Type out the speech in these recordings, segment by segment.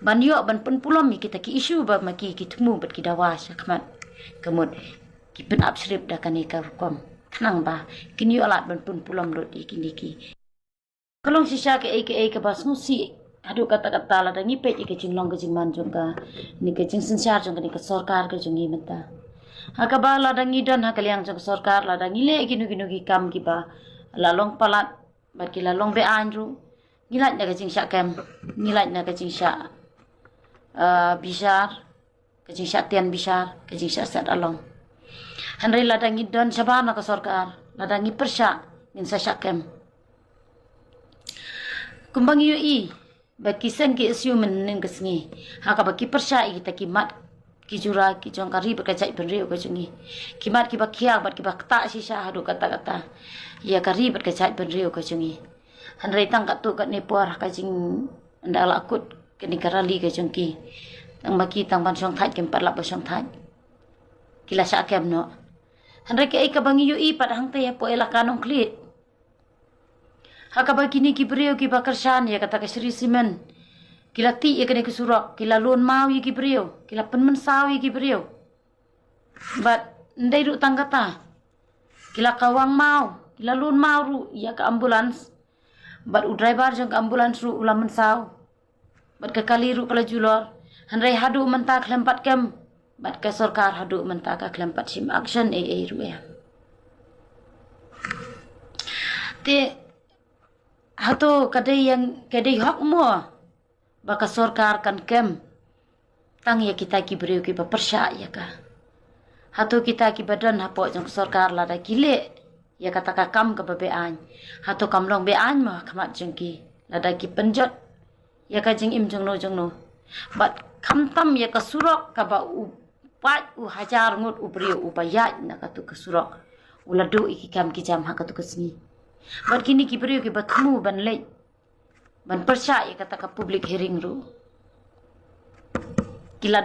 ban yo ban pen pulom kita ki isu ba maki ki temu bat ki dawas khamat kemud ki pen absrip da kani ka hukum kenang ba kini yo alat ban pen pulom rot kini ki kalong sisa ke bas ngusi adu kata-kata la da ngipet ke jinglong ke jingman juga ni ke jing sensar juga ni ke sarkar ke jungi menta hakaba la da ngidan hakaliang jong sarkar la da ngile ginu gi kam ki ba la long palat ba ki la long be anru ngilat na ke jing syak kem ngilat na ke jing syak bisar ke jing syak tian bisar ke jing syak sat along hanre la da ngidan sabana ke sarkar la da ngi persya ngin sa syak kem kumbang yu i baki sen ki isu men kesngi haka baki persya kita kimat ki jura ki jong kari berkacai benriu ke jungi kimat ki bakia bat ki bakta sisa hadu kata-kata ya kari berkacai benriu ke jungi hanrei tang kat tu kat nepuar ka jing ndala akut ke ni karali ke jungki tang baki tang ban song thai kempat la ba song thai kila sa kem no hanrei ke ka bangi yu i pat hang te po ela kanong klit haka bagi ni ki brio ki bakarsan ya kata ke Sri Simen kila ti ya kene ke surok kila lon mau ya ki brio kila penmen saw ya ki brio bat ndai ru tanggata kila kawang mau kila lon mau ru ya ke ambulans bat u driver jong ke ambulans ru ulam men saw bat ke kali ru kala julor hanrei hadu menta klempat kem bat ke sarkar hadu menta ka klempat sim action ru ya te hato kadai hak mo baka sarkar kan kem tang ya kita ki beriu ki persya ya ka hato kita ki badan hapo jong sarkar la da kile ya kata ka kam ka bebean hato kam long bean ma khamat jong ki la da ki penjot ya ka jing im jong no bat kam tam ya ka surok ka ba u pat u hajar ngut u beriu u bayat na ka tu ka surok uladu iki kam ki jam ha ka tu ka sini bat kini ki beriu ki batmu ban lej ban persya ya kata ka public hearing ru kila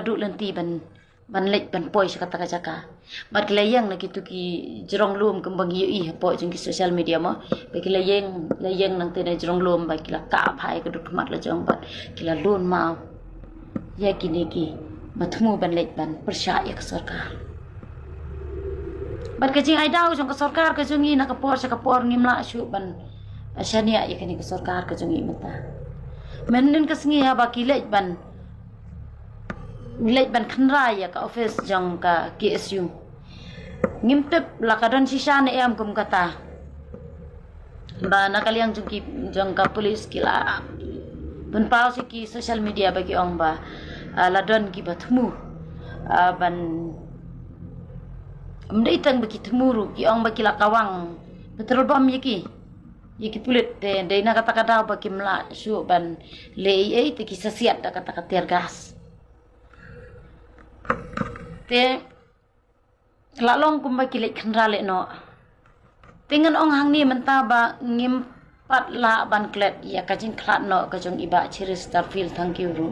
du lenti ban lej ban poi kata ka jaka bat layang na kitu ki jerong lum kembang yu i po jeng ki social media mo ba kila layang nang te na jerong lum ba kila ka phai ka duk mat la jong bat kila lun mau ya kini ki batmu ban lej ban persya ya ka sarkar bat ka jing ai dau jong ka sarkar ka jungi na ka por ngimla syu ban asyania ya kini ka sarkar ka jungi mata menen ka sngi ha ba ki lej ban khanra ya ka office jong ka KSU ngimtep lakadon sisa ne am kum kata ba nakaliang jong ka polis kila ban pau si ki social media bagi ong ba ladon ki batmu ban mdai tang bagi temuru ki ong bagi lakawang betul bom yiki pulit de na kata-kata bagi mla su ban le te ki sasiat da kata-kata tiar gas te lalong kumba ki le khanra le no tengan ong hang ni menta ba ngim pat la ban klet ya ka jing khlat no ka jong iba chiris tarfil thank you ru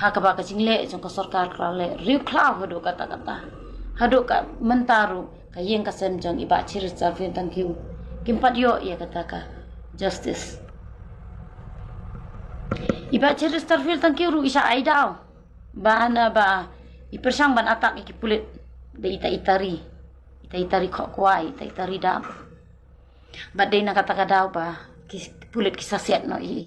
ha ka ba ka jing le jong ka sarkar kla le riu khla hodo kata-kata hadu ka mentaru ka yeng ka sem jong iba chiris tarfil thank you kimpat yo ya kata ka justice iba chiris tarfil thank you ru isa ai dau ba ana ba ipersang ban atak iki pulit de itari kok kuai itari dam ba de na kata-kata ba pulit kisasiat no i